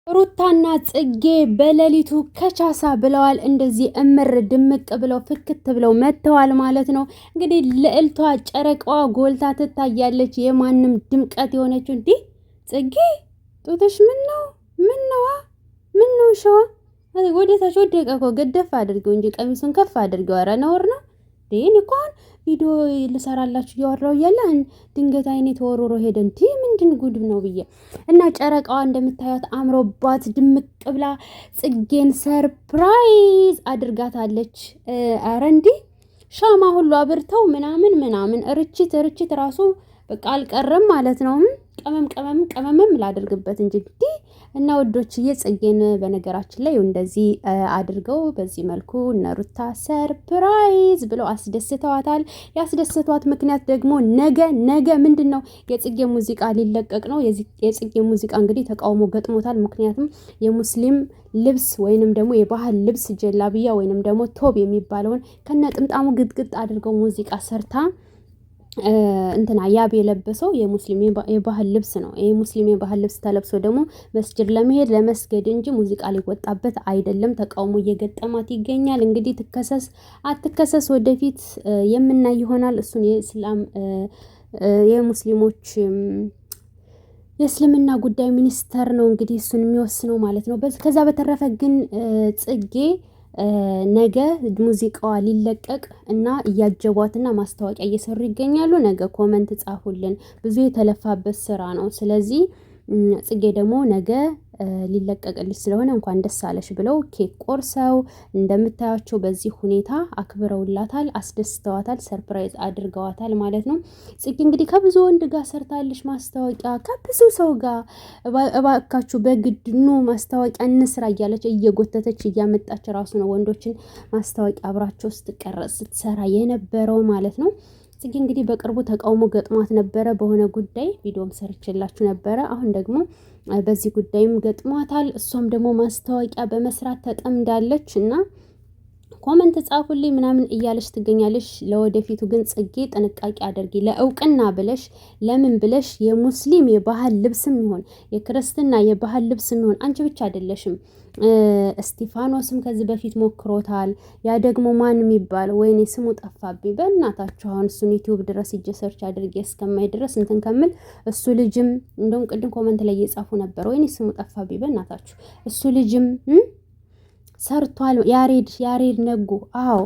ሩታና ጽጌ በሌሊቱ ከቻሳ ብለዋል። እንደዚህ እምር ድምቅ ብለው ፍክት ብለው መጥተዋል ማለት ነው። እንግዲህ ልዕልቷ ጨረቃዋ ጎልታ ትታያለች። የማንም ድምቀት የሆነችው እንዲህ ጽጌ ጡትሽ ምን ነው ሸዋ ወደ ታች ወደቀ እኮ። ገደፍ አድርገው እንጂ ቀሚሱን ከፍ አድርገው። ኧረ ነውር ነው። ዴን እንኳን ቪዲዮ ልሰራላችሁ እያወራው እያለ ድንገት አይኔ ተወርሮ ሄደ። እንዲ ምንድን ጉድ ነው ብዬ እና ጨረቃዋ እንደምታዩት አምሮባት ድምቅ ብላ ጽጌን ሰርፕራይዝ አድርጋታለች። ኧረ እንዲ ሻማ ሁሉ አብርተው ምናምን ርችት ራሱ በቃ አልቀረም ማለት ነው። ቀመምም ላደርግበት እንጂ እና ወዶችዬ ጽጌን በነገራችን ላይ እንደዚህ አድርገው በዚህ መልኩ እነ ሩታ ሰርፕራይዝ ብለው አስደስተዋታል። ያስደሰቷት ምክንያት ደግሞ ነገ ምንድነው የጽጌ ሙዚቃ ሊለቀቅ ነው። የጽጌ ሙዚቃ እንግዲህ ተቃውሞ ገጥሞታል። ምክንያቱም የሙስሊም ልብስ ወይንም ደግሞ የባህል ልብስ ጀላብያ ወይንም ደግሞ ቶብ የሚባለውን ከነ ጥምጣሙ ግጥግጥ አድርገው ሙዚቃ ሰርታ እንትና ያብ የለበሰው የሙስሊም የባህል ልብስ ነው። ይሄ ሙስሊም የባህል ልብስ ተለብሶ ደግሞ መስጂድ ለመሄድ ለመስገድ እንጂ ሙዚቃ ሊወጣበት አይደለም። ተቃውሞ እየገጠማት ይገኛል። እንግዲህ ትከሰስ አትከሰስ ወደፊት የምናይ ይሆናል። እሱን የሙስሊሞች የእስልምና ጉዳይ ሚኒስተር ነው እንግዲህ እሱን የሚወስነው ማለት ነው። ከዛ በተረፈ ግን ጽጌ ነገ ሙዚቃዋ ሊለቀቅ እና እያጀቧትና ማስታወቂያ እየሰሩ ይገኛሉ። ነገ ኮመንት ጻፉልን። ብዙ የተለፋበት ስራ ነው። ስለዚህ ጽጌ ደግሞ ነገ ሊለቀቅልሽ ስለሆነ እንኳን ደስ አለሽ ብለው ኬክ ቆርሰው እንደምታያቸው በዚህ ሁኔታ አክብረውላታል፣ አስደስተዋታል፣ ሰርፕራይዝ አድርገዋታል ማለት ነው። ጽጌ እንግዲህ ከብዙ ወንድ ጋር ሰርታለሽ ማስታወቂያ ከብዙ ሰው ጋር እባካችሁ በግድ ኑ ማስታወቂያ እንስራ እያለች እየጎተተች እያመጣች ራሱ ነው ወንዶችን ማስታወቂያ አብራቸው ስትቀረጽ ስትሰራ የነበረው ማለት ነው። ጽጌ እንግዲህ በቅርቡ ተቃውሞ ገጥሟት ነበረ በሆነ ጉዳይ ቪዲዮም ሰርችላችሁ ነበረ። አሁን ደግሞ በዚህ ጉዳይም ገጥሟታል። እሷም ደግሞ ማስታወቂያ በመስራት ተጠምዳለች እና ኮመንት ጻፉልኝ ምናምን እያለች ትገኛለች። ለወደፊቱ ግን ጽጌ ጥንቃቄ አድርጊ። ለእውቅና ብለሽ ለምን ብለሽ የሙስሊም የባህል ልብስም ይሆን የክርስትና የባህል ልብስም ይሆን አንቺ ብቻ አይደለሽም። እስጢፋኖስም ከዚህ በፊት ሞክሮታል። ያ ደግሞ ማን የሚባል ወይኔ ስሙ ጠፋብኝ። በእናታችሁ አሁን እሱን ዩቲዩብ ድረስ ሂጄ ሰርች አድርጌ እስከማይ ድረስ እንትን ከምል እሱ ልጅም እንደውም ቅድም ኮመንት ላይ እየጻፉ ነበር። ወይኔ ስሙ ጠፋብኝ በእናታችሁ። እሱ ልጅም ሰርቷል። ያሬድ ነጉ። አዎ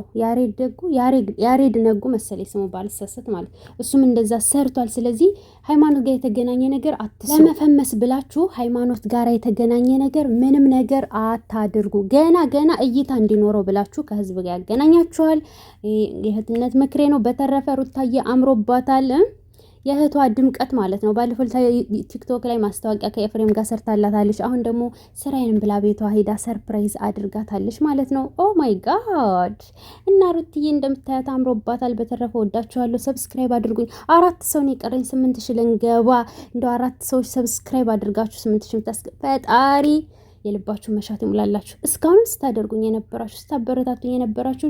ያሬድ ነጉ መሰለኝ ስሙ ባልሰሰት ማለት እሱም እንደዛ ሰርቷል። ስለዚህ ሃይማኖት ጋር የተገናኘ ነገር አትስሩ። ለመፈመስ ብላችሁ ሃይማኖት ጋር የተገናኘ ነገር ምንም ነገር አታድርጉ። ገና እይታ እንዲኖረው ብላችሁ ከህዝብ ጋር ያገናኛችኋል። የእህትነት ምክሬ ነው። በተረፈ ሩታዬ አምሮባታል። የእህቷ ድምቀት ማለት ነው። ባለፈው ቲክቶክ ላይ ማስታወቂያ ከኤፍሬም ጋር ሰርታላታለች። አሁን ደግሞ ስራዬንም ብላ ቤቷ ሄዳ ሰርፕራይዝ አድርጋታለች ማለት ነው። ኦ ማይ ጋድ! እና ሩትዬ እንደምታያት አምሮባታል። በተረፈ ወዳችኋለሁ። ሰብስክራይብ አድርጉኝ። 4 ሰው ነው የቀረኝ 8000 ልንገባ። እንደው 4 ሰዎች ሰብስክራይብ አድርጋችሁ 8000 ፈጣሪ የልባችሁ መሻት ይሙላላችሁ። እስካሁንም ስታደርጉኝ የነበራችሁ ስታበረታቱኝ የነበራችሁ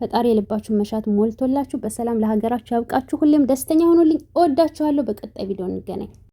ፈጣሪ የልባችሁ መሻት ሞልቶላችሁ በሰላም ለሀገራችሁ ያብቃችሁ። ሁሌም ደስተኛ ሆኖልኝ እወዳችኋለሁ። በቀጣይ ቪዲዮ እንገናኝ።